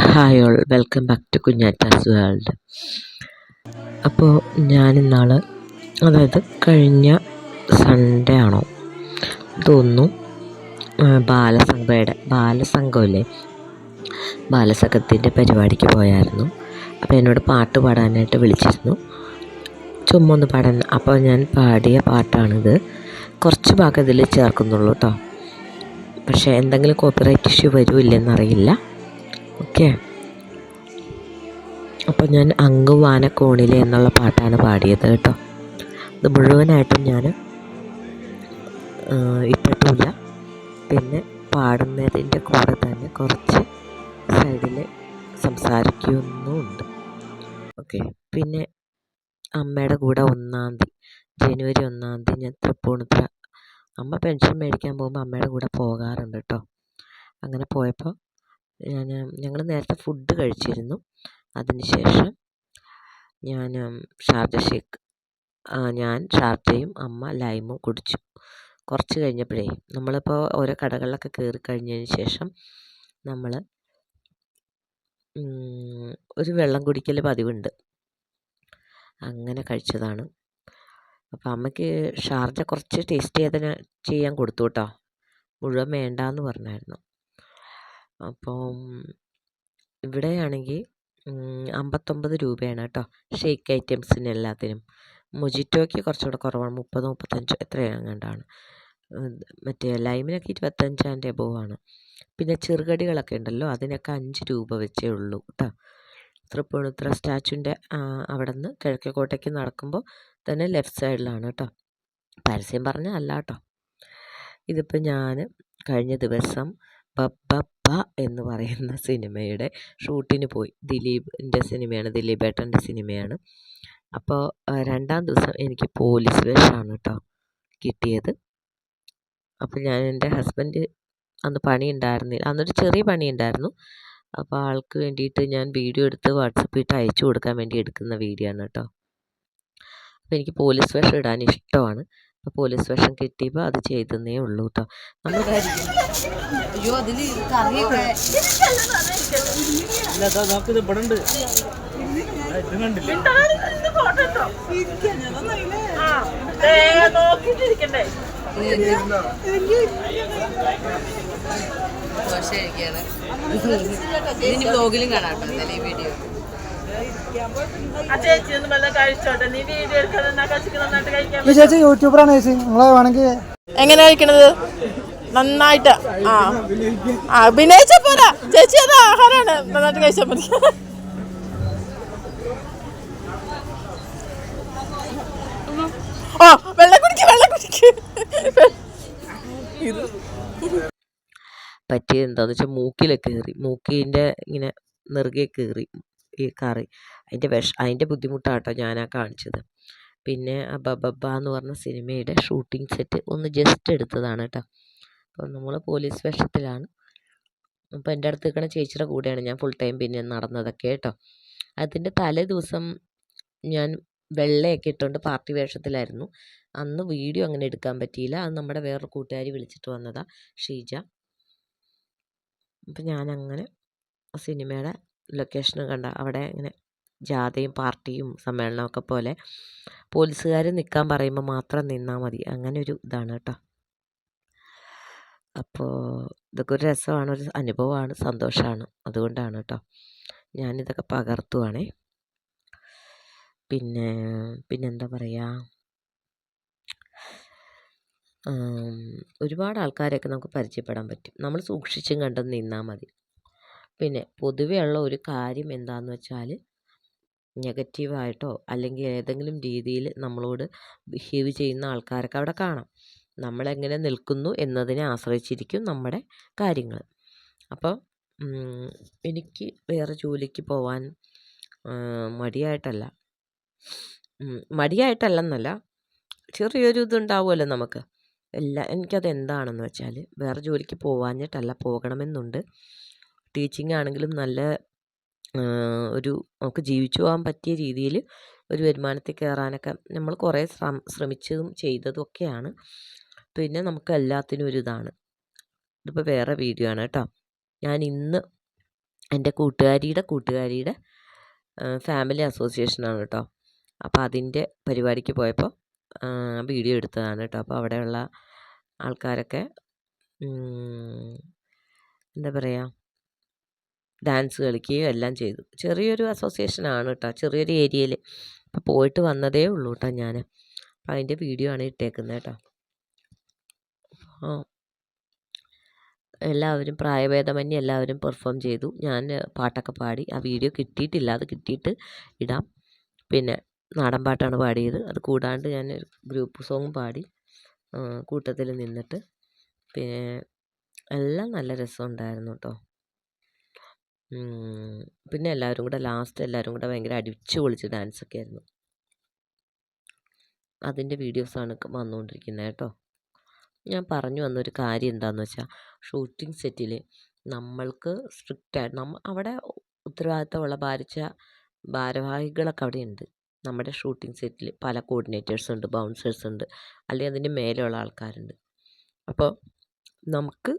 Hi all, welcome back to Kunjattas world. അപ്പോൾ ഞാനിന്നാൾ, അതായത് കഴിഞ്ഞ സൺഡേ ആണോ തോന്നുന്നു, ബാലസംഘമില്ലേ, ബാലസംഘത്തിൻ്റെ പരിപാടിക്ക് പോയായിരുന്നു. അപ്പോൾ എന്നോട് പാട്ട് പാടാനായിട്ട് വിളിച്ചിരുന്നു, ചുമ്മാ ഒന്ന് പാടാൻ. അപ്പോൾ ഞാൻ പാടിയ പാട്ടാണിത്. കുറച്ച് ഭാഗം ഇതിൽ ചേർക്കുന്നുള്ളൂ കേട്ടോ. പക്ഷേ എന്തെങ്കിലും കോപ്പിറൈറ്റ് ഇഷ്യൂ വരുമില്ലെന്നറിയില്ല. ഓക്കെ. അപ്പോൾ ഞാൻ അങ്ങ് വാനക്കോണിലെ എന്നുള്ള പാട്ടാണ് പാടിയത് കേട്ടോ. ഇത് മുഴുവനായിട്ടും ഞാൻ ഇട്ടിട്ടില്ല. പിന്നെ പാടുന്നതിൻ്റെ കൂടെ തന്നെ കുറച്ച് സൈഡിൽ സംസാരിക്കുന്നുമുണ്ട്. ഓക്കെ. പിന്നെ അമ്മയുടെ കൂടെ ജനുവരി 1 ഞാൻ തൃപ്പൂണിത്തുറ, അമ്മ പെൻഷൻ മേടിക്കാൻ പോകുമ്പോൾ അമ്മയുടെ കൂടെ പോകാറുണ്ട് കേട്ടോ. അങ്ങനെ പോയപ്പോൾ ഞങ്ങൾ നേരത്തെ ഫുഡ് കഴിച്ചിരുന്നു. അതിനുശേഷം ഞാൻ ഷാർജയും അമ്മ ലൈമും കുടിച്ചു. കുറച്ച് കഴിഞ്ഞപ്പോഴേ നമ്മളിപ്പോൾ ഓരോ കടകളിലൊക്കെ കയറി കഴിഞ്ഞതിന് ശേഷം നമ്മൾ ഒരു വെള്ളം കുടിക്കൽ പതിവുണ്ട്. അങ്ങനെ കഴിച്ചതാണ്. അപ്പോൾ അമ്മയ്ക്ക് ഷാർജ കുറച്ച് ടേസ്റ്റ് ചെയ്യാൻ കൊടുത്തു കേട്ടോ. മുഴുവൻ വേണ്ടാന്ന് പറഞ്ഞായിരുന്നു. അപ്പം ഇവിടെയാണെങ്കിൽ 59 രൂപയാണ് കേട്ടോ ഷേക്ക് ഐറ്റംസിന് എല്ലാത്തിനും. മൊജിറ്റോയ്ക്ക് കുറച്ചുകൂടെ കുറവാണ്, 30-35 എത്രയാങ്ങാണ്ടാണ്. മറ്റേ ലൈമിനൊക്കെ 25 എബോവാണ്. പിന്നെ ചെറുകടികളൊക്കെ ഉണ്ടല്ലോ, അതിനൊക്കെ 5 രൂപ വെച്ചേ ഉള്ളൂ കേട്ടോ. തൃപ്പൂണിത്തുറ സ്റ്റാച്യൂൻ്റെ അവിടെ നിന്ന് കിഴക്കേക്കോട്ടയ്ക്ക് നടക്കുമ്പോൾ തന്നെ ലെഫ്റ്റ് സൈഡിലാണ് കേട്ടോ. പരസ്യം പറഞ്ഞാൽ അല്ല കേട്ടോ. ഇതിപ്പോൾ ഞാൻ കഴിഞ്ഞ ദിവസം ബബ്ബ എന്ന് പറയുന്ന സിനിമയുടെ ഷൂട്ടിന് പോയി. ദിലീപിൻ്റെ സിനിമയാണ്, ദിലീപേട്ടൻ്റെ സിനിമയാണ്. അപ്പോൾ 2ാം ദിവസം എനിക്ക് പോലീസ് വേഷമാണ് കേട്ടോ കിട്ടിയത്. അപ്പോൾ എൻ്റെ ഹസ്ബൻഡ് അന്ന് പണി ഉണ്ടായിരുന്നില്ല, അന്നൊരു ചെറിയ പണി ഉണ്ടായിരുന്നു. അപ്പോൾ ആൾക്ക് വേണ്ടിയിട്ട് ഞാൻ വീഡിയോ എടുത്ത് വാട്സപ്പിൽ ഇട്ട് അയച്ചു കൊടുക്കാൻ വേണ്ടി എടുക്കുന്ന വീഡിയോ ആണ് കേട്ടോ. അപ്പോൾ എനിക്ക് പോലീസ് വേഷം ഇടാൻ ഇഷ്ടമാണ്. അപ്പോൾ പോലീസ് വേഷം കിട്ടിയപ്പോൾ അത് ചെയ്തതേ ഉള്ളൂ കേട്ടോ. നമ്മൾ ബ്ലോഗിലും കാണാം കേട്ടോ ഈ വീഡിയോ. ചേച്ചി യൂട്യൂബറാണ് ചേച്ചി, നിങ്ങളെ വേണമെങ്കിൽ എങ്ങനെ കഴിക്കണത് നന്നായിട്ട് അഭിനയിച്ച പോരാ ചേച്ചി, അത് ആഹാരമാണ്, നന്നായിട്ട് കഴിച്ചാൽ മതി. വെള്ളം കുടിക്ക്. പറ്റിയത് എന്താണെന്ന് വെച്ചാൽ മൂക്കിലൊക്കെ കയറി, മൂക്കിൻ്റെ ഇങ്ങനെ നെറുകെ കയറി ഈ കറി. അതിൻ്റെ ബുദ്ധിമുട്ടാട്ടോ ഞാനാ കാണിച്ചത്. പിന്നെ ബബ്ബ എന്ന് പറഞ്ഞ സിനിമയുടെ ഷൂട്ടിംഗ് സെറ്റ് ഒന്ന് ജസ്റ്റ് എടുത്തതാണ് കേട്ടോ. അപ്പോൾ നമ്മൾ പോലീസ് വേഷത്തിലാണ്. അപ്പോൾ എൻ്റെ അടുത്ത് നിൽക്കുന്ന ചേച്ചിയുടെ കൂടെയാണ് ഞാൻ ഫുൾ ടൈം പിന്നെ നടന്നതൊക്കെ കേട്ടോ. അതിൻ്റെ തലേ ദിവസം ഞാൻ വെള്ളയൊക്കെ ഇട്ടുകൊണ്ട് പാർട്ടി വേഷത്തിലായിരുന്നു. അന്ന് വീഡിയോ അങ്ങനെ എടുക്കാൻ പറ്റിയില്ല. അത് നമ്മുടെ വേറൊരു കൂട്ടുകാരി വിളിച്ചിട്ട് വന്നതാണ്, ഷീജ. അപ്പം ഞാനങ്ങനെ സിനിമയുടെ ലൊക്കേഷൻ കണ്ട അവിടെ ഇങ്ങനെ ജാഥയും പാർട്ടിയും സമ്മേളനമൊക്കെ പോലെ പോലീസുകാർ നിൽക്കാൻ പറയുമ്പോൾ മാത്രം നിന്നാൽ മതി, അങ്ങനെ ഒരു ഇതാണ് കേട്ടോ. അപ്പോൾ ഇതൊക്കെ ഒരു രസമാണ്, ഒരു അനുഭവമാണ്, സന്തോഷമാണ്. അതുകൊണ്ടാണ് കേട്ടോ ഞാനിതൊക്കെ പകർത്തുവാണേ. പിന്നെന്താ പറയുക, ഒരുപാട് ആൾക്കാരെയൊക്കെ നമുക്ക് പരിചയപ്പെടാൻ പറ്റും. നമ്മൾ സൂക്ഷിച്ചും കണ്ടും നിന്നാൽ മതി. പിന്നെ പൊതുവേ ഉള്ള ഒരു കാര്യം എന്താണെന്ന് വെച്ചാൽ, നെഗറ്റീവായിട്ടോ അല്ലെങ്കിൽ ഏതെങ്കിലും രീതിയിൽ നമ്മളോട് ബിഹേവ് ചെയ്യുന്ന ആൾക്കാരൊക്കെ അവിടെ കാണാം. നമ്മളെങ്ങനെ നിൽക്കുന്നു എന്നതിനെ ആശ്രയിച്ചിരിക്കും നമ്മുടെ കാര്യങ്ങൾ. അപ്പോൾ എനിക്ക് വേറെ ജോലിക്ക് പോവാൻ മടിയായിട്ടല്ലെന്നല്ല, ചെറിയൊരു ഇതുണ്ടാവുമല്ലോ നമുക്ക്. എനിക്കത് എന്താണെന്ന് വെച്ചാൽ, വേറെ ജോലിക്ക് പോവാഞ്ഞിട്ടല്ല, പോകണമെന്നുണ്ട്. ടീച്ചിങ് ആണെങ്കിലും നല്ല ഒരു നമുക്ക് ജീവിച്ചു പോകാൻ പറ്റിയ രീതിയിൽ ഒരു വരുമാനത്തിൽ കയറാനൊക്കെ നമ്മൾ കുറേ ശ്രമിച്ചതും ചെയ്തതും ഒക്കെയാണ്. പിന്നെ നമുക്ക് എല്ലാത്തിനും ഒരു ഇതാണ്. ഇതിപ്പോൾ വേറെ വീഡിയോ ആണ് കേട്ടോ. ഞാൻ ഇന്ന് എൻ്റെ കൂട്ടുകാരിയുടെ ഫാമിലി അസോസിയേഷനാണ് കേട്ടോ. അപ്പോൾ അതിൻ്റെ പരിപാടിക്ക് പോയപ്പോൾ വീഡിയോ എടുത്തതാണ് കേട്ടോ. അപ്പോൾ അവിടെയുള്ള ആൾക്കാരൊക്കെ എന്താ പറയുക, ഡാൻസ് കളിക്കുകയും എല്ലാം ചെയ്തു. ചെറിയൊരു അസോസിയേഷനാണ് കേട്ടോ, ചെറിയൊരു ഏരിയയിൽ. അപ്പോൾ പോയിട്ട് വന്നതേ ഉള്ളൂ കേട്ടോ ഞാൻ. അപ്പോൾ അതിൻ്റെ വീഡിയോ ആണ് ഇട്ടേക്കുന്നത് കേട്ടോ. എല്ലാവരും പ്രായഭേദമന്യേ എല്ലാവരും പെർഫോം ചെയ്തു. ഞാൻ പാട്ടൊക്കെ പാടി. ആ വീഡിയോ കിട്ടിയിട്ടില്ല, അത് കിട്ടിയിട്ട് ഇടാം. പിന്നെ നാടൻ പാട്ടാണ് പാടിയത്. അത് കൂടാണ്ട് ഞാൻ ഗ്രൂപ്പ് സോങ്ങും പാടി കൂട്ടത്തിൽ നിന്നിട്ട്. പിന്നെ എല്ലാം നല്ല രസമുണ്ടായിരുന്നു കേട്ടോ. പിന്നെ എല്ലാവരും കൂടെ ലാസ്റ്റ് എല്ലാവരും കൂടെ ഭയങ്കര അടിച്ചു പൊളിച്ച് ഡാൻസൊക്കെ ആയിരുന്നു. അതിൻ്റെ വീഡിയോസാണ് വന്നുകൊണ്ടിരിക്കുന്നത് കേട്ടോ. ഞാൻ പറഞ്ഞു വന്നൊരു കാര്യം എന്താണെന്ന് വെച്ചാൽ, ഷൂട്ടിംഗ് സെറ്റിൽ നമ്മൾക്ക് സ്ട്രിക്റ്റായിട്ട് അവിടെ ഉത്തരവാദിത്തമുള്ള ഭാരവാഹികളൊക്കെ അവിടെ ഉണ്ട്. നമ്മുടെ ഷൂട്ടിംഗ് സെറ്റിൽ പല കോർഡിനേറ്റേഴ്സ് ഉണ്ട്, ബൗൺസേഴ്സ് ഉണ്ട്, അല്ലെങ്കിൽ അതിൻ്റെ മേലെയുള്ള ആൾക്കാരുണ്ട്. അപ്പോൾ നമുക്ക്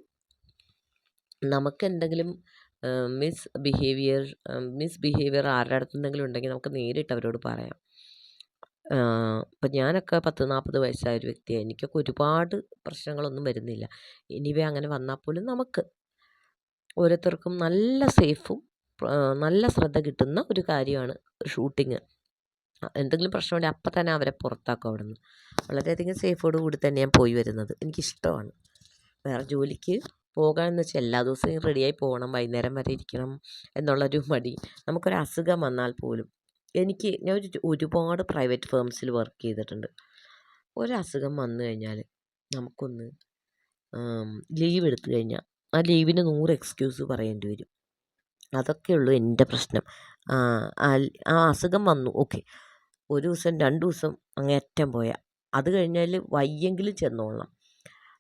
എന്തെങ്കിലും മിസ്ബിഹേവിയർ ആരുടെ അടുത്തെന്തെങ്കിലും ഉണ്ടെങ്കിൽ നമുക്ക് നേരിട്ട് അവരോട് പറയാം. ഇപ്പം ഞാനൊക്കെ 40 വയസ്സായ ഒരു വ്യക്തിയാണ്. എനിക്കൊക്കെ ഒരുപാട് പ്രശ്നങ്ങളൊന്നും വരുന്നില്ല. എനിവേ അങ്ങനെ വന്നാൽ പോലും നമുക്ക് ഓരോരുത്തർക്കും നല്ല സേഫും നല്ല ശ്രദ്ധ കിട്ടുന്ന ഒരു കാര്യമാണ് ഷൂട്ടിങ്. എന്തെങ്കിലും പ്രശ്നമുണ്ടെങ്കിൽ അപ്പം തന്നെ അവരെ പുറത്താക്കും അവിടെ നിന്ന്. വളരെയധികം സേഫോട് കൂടി തന്നെ ഞാൻ പോയി വരുന്നത്. എനിക്കിഷ്ടമാണ്. വേറെ ജോലിക്ക് പോകാമെന്ന് വെച്ചാൽ എല്ലാ ദിവസവും റെഡിയായി പോകണം, വൈകുന്നേരം വരെ ഇരിക്കണം എന്നുള്ളൊരു മടി. നമുക്കൊരു അസുഖം വന്നാൽ പോലും ഞാൻ ഒരുപാട് പ്രൈവറ്റ് ഫേംസിൽ വർക്ക് ചെയ്തിട്ടുണ്ട്. ഒരസുഖം വന്നു കഴിഞ്ഞാൽ നമുക്കൊന്ന് ലീവ് എടുത്തു കഴിഞ്ഞാൽ ആ ലീവിന് 100 എക്സ്ക്യൂസ് പറയേണ്ടി വരും. അതൊക്കെയുള്ളൂ എൻ്റെ പ്രശ്നം. ആ അസുഖം വന്നു, ഓക്കെ, 1 ദിവസം 2 ദിവസം അങ്ങേയറ്റം പോയാൽ അത് കഴിഞ്ഞാൽ വയ്യെങ്കിലും ചെന്നോളണം.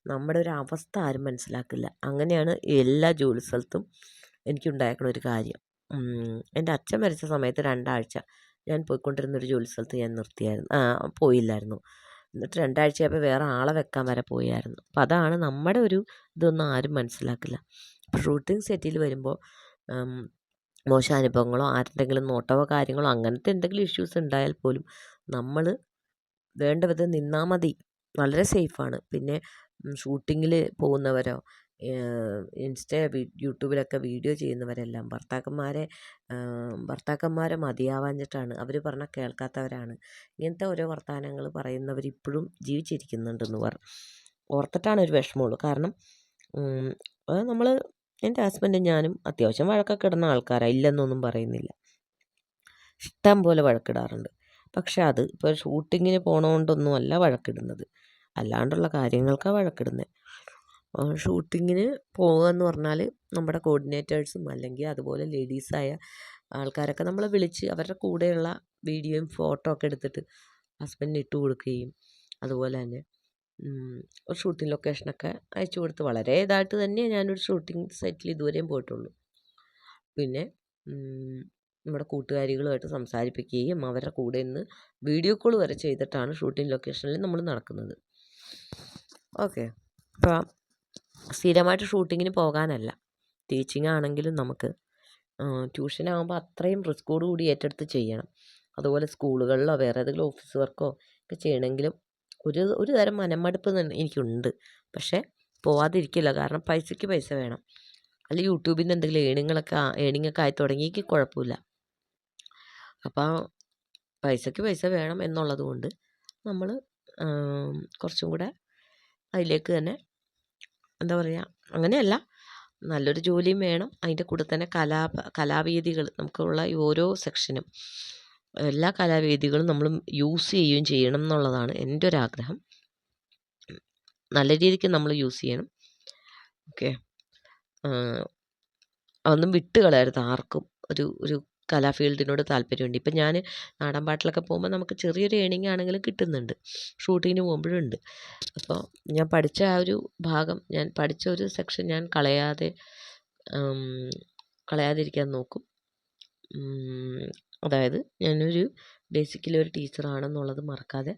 നമ്മുടെ ഒരു അവസ്ഥ ആരും മനസ്സിലാക്കില്ല. അങ്ങനെയാണ് എല്ലാ ജോലി സ്ഥലത്തും എനിക്കുണ്ടായിരിക്കണ ഒരു കാര്യം. എൻ്റെ അച്ഛൻ മരിച്ച സമയത്ത് 2 ആഴ്ച ഞാൻ പോയിക്കൊണ്ടിരുന്നൊരു ജോലി സ്ഥലത്ത് ഞാൻ പോയില്ലായിരുന്നു. എന്നിട്ട് 2 ആഴ്ചയായപ്പോൾ വേറെ ആളെ വെക്കാൻ വരെ പോയായിരുന്നു. അപ്പോൾ അതാണ് നമ്മുടെ ഒരു ഇതൊന്നും ആരും മനസ്സിലാക്കില്ല. അപ്പോൾ ഷൂട്ടിംഗ് സെറ്റിൽ വരുമ്പോൾ മോശം അനുഭവങ്ങളോ ആരുടെങ്കിലും നോട്ടമോ കാര്യങ്ങളോ അങ്ങനത്തെ എന്തെങ്കിലും ഇഷ്യൂസ് ഉണ്ടായാൽ പോലും നമ്മൾ വേണ്ട വിധം നിന്നാൽ മതി. വളരെ സേഫാണ്. പിന്നെ ഷൂട്ടിങ്ങിൽ പോകുന്നവരോ യൂട്യൂബിലൊക്കെ വീഡിയോ ചെയ്യുന്നവരെല്ലാം ഭർത്താക്കന്മാരെ മതിയാവാഞ്ഞിട്ടാണ്. അവർ പറഞ്ഞാൽ കേൾക്കാത്തവരാണ്. ഇങ്ങനത്തെ ഓരോ വർത്തമാനങ്ങൾ പറയുന്നവർ ഇപ്പോഴും ജീവിച്ചിരിക്കുന്നുണ്ടെന്ന് ഓർത്തിട്ടാണ് ഒരു വിഷമമുള്ളൂ. കാരണം നമ്മൾ എൻ്റെ ഹസ്ബൻഡും ഞാനും അത്യാവശ്യം വഴക്കൊക്കെ ഇടുന്ന ആൾക്കാരാണ്, ഇല്ലെന്നൊന്നും പറയുന്നില്ല. ഇഷ്ടം പോലെ വഴക്കിടാറുണ്ട്. പക്ഷെ അത് ഇപ്പോൾ ഷൂട്ടിങ്ങിന് പോകണതുകൊണ്ടൊന്നും അല്ല വഴക്കിടുന്നത്, അല്ലാണ്ടുള്ള കാര്യങ്ങൾക്കാണ് വഴക്കിടുന്നത്. ഷൂട്ടിങ്ങിന് പോകുക എന്ന് പറഞ്ഞാൽ നമ്മുടെ കോർഡിനേറ്റേഴ്സും അല്ലെങ്കിൽ അതുപോലെ ലേഡീസായ ആൾക്കാരൊക്കെ നമ്മളെ വിളിച്ച് അവരുടെ കൂടെയുള്ള വീഡിയോയും ഫോട്ടോ ഒക്കെ എടുത്തിട്ട് ഹസ്ബൻഡിന് ഇട്ട് കൊടുക്കുകയും അതുപോലെ തന്നെ ഒരു ഷൂട്ടിംഗ് ലൊക്കേഷനൊക്കെ അയച്ചു കൊടുത്ത് വളരെ ഇതായിട്ട് തന്നെ ഞാനൊരു ഷൂട്ടിംഗ് സെറ്റിൽ ഇതുവരെയും പോയിട്ടുള്ളൂ. പിന്നെ നമ്മുടെ കൂട്ടുകാരികളുമായിട്ട് സംസാരിപ്പിക്കുകയും അവരുടെ കൂടെ നിന്ന് വീഡിയോ കോൾ വരെ ചെയ്തിട്ടാണ് ഷൂട്ടിംഗ് ലൊക്കേഷനിൽ നമ്മൾ നടക്കുന്നത്. ഓക്കെ, അപ്പോൾ സ്ഥിരമായിട്ട് ഷൂട്ടിങ്ങിന് പോകാനല്ല, ടീച്ചിങ് ആണെങ്കിലും നമുക്ക് ട്യൂഷനാകുമ്പോൾ അത്രയും റിസ്കോട് കൂടി ഏറ്റെടുത്ത് ചെയ്യണം. അതുപോലെ സ്കൂളുകളിലോ വേറെ ഏതെങ്കിലും ഓഫീസ് വർക്കോ ഒക്കെ ചെയ്യണമെങ്കിലും ഒരു തരം മനമടുപ്പ് എനിക്കുണ്ട്. പക്ഷേ പോവാതിരിക്കില്ല, കാരണം പൈസയ്ക്ക് പൈസ വേണം. അല്ലെങ്കിൽ യൂട്യൂബിൽ നിന്ന് എന്തെങ്കിലും ഏണിങ്ങൊക്കെ ആയി തുടങ്ങിയെങ്കിൽ കുഴപ്പമില്ല. അപ്പോൾ പൈസയ്ക്ക് പൈസ വേണം എന്നുള്ളത് കൊണ്ട് നമ്മൾ കുറച്ചും കൂടെ അതിലേക്ക് തന്നെ എന്താ പറയുക, അങ്ങനെയല്ല, നല്ലൊരു ജോലിയും വേണം. അതിൻ്റെ കൂടെ തന്നെ കലാവേദികൾ നമുക്കുള്ള ഓരോ സെക്ഷനും എല്ലാ കലാവേദികളും നമ്മൾ യൂസ് ചെയ്യുകയും ചെയ്യണം എന്നുള്ളതാണ് എൻ്റെ ഒരു ആഗ്രഹം. നല്ല രീതിക്ക് നമ്മൾ യൂസ് ചെയ്യണം. ഓക്കെ, അതൊന്നും വിട്ട് കളയരുത് ആർക്കും. ഒരു കലാ ഫീൽഡിനോട് താല്പര്യമുണ്ട്. ഇപ്പം ഞാൻ നാടൻ പാട്ടിലൊക്കെ പോകുമ്പോൾ നമുക്ക് ചെറിയൊരു ഏണിംഗ് ആണെങ്കിലും കിട്ടുന്നുണ്ട്, ഷൂട്ടിങ്ങിന് പോകുമ്പോഴുണ്ട്. അപ്പോൾ ഞാൻ പഠിച്ച ആ ഒരു ഭാഗം, ഞാൻ പഠിച്ച ഒരു സെക്ഷൻ ഞാൻ കളയാതിരിക്കാൻ നോക്കും. അതായത് ഞാനൊരു ബേസിക്കലി ഒരു ടീച്ചറാണെന്നുള്ളത് മറക്കാതെ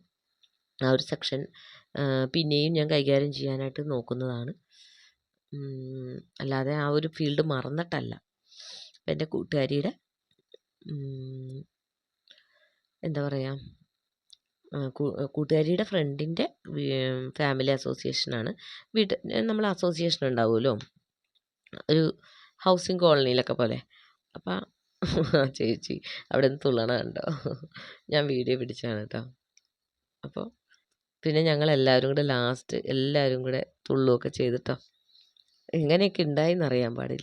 ആ ഒരു സെക്ഷൻ പിന്നെയും ഞാൻ കൈകാര്യം ചെയ്യാനായിട്ട് നോക്കുന്നതാണ്. അല്ലാതെ ആ ഒരു ഫീൽഡ് മറന്നിട്ടല്ല. എൻ്റെ കൂട്ടുകാരിയുടെ എന്താ പറയുക, കൂട്ടുകാരിയുടെ ഫ്രണ്ടിൻ്റെ ഫാമിലി അസോസിയേഷനാണ്. നമ്മൾ അസോസിയേഷൻ ഉണ്ടാവുമല്ലോ ഒരു ഹൗസിങ് കോളനിയിലൊക്കെ പോലെ. അപ്പം ചേച്ചി അവിടെ നിന്ന് തുള്ളണ കണ്ടോ, ഞാൻ വീഡിയോ പിടിച്ചാണ് കേട്ടോ. അപ്പോൾ പിന്നെ ഞങ്ങളെല്ലാവരും കൂടെ ലാസ്റ്റ് എല്ലാവരും കൂടെ തുള്ളുകയൊക്കെ ചെയ്തിട്ടോ. എങ്ങനെയൊക്കെ ഉണ്ടായിന്നറിയാൻ പാടില്ല.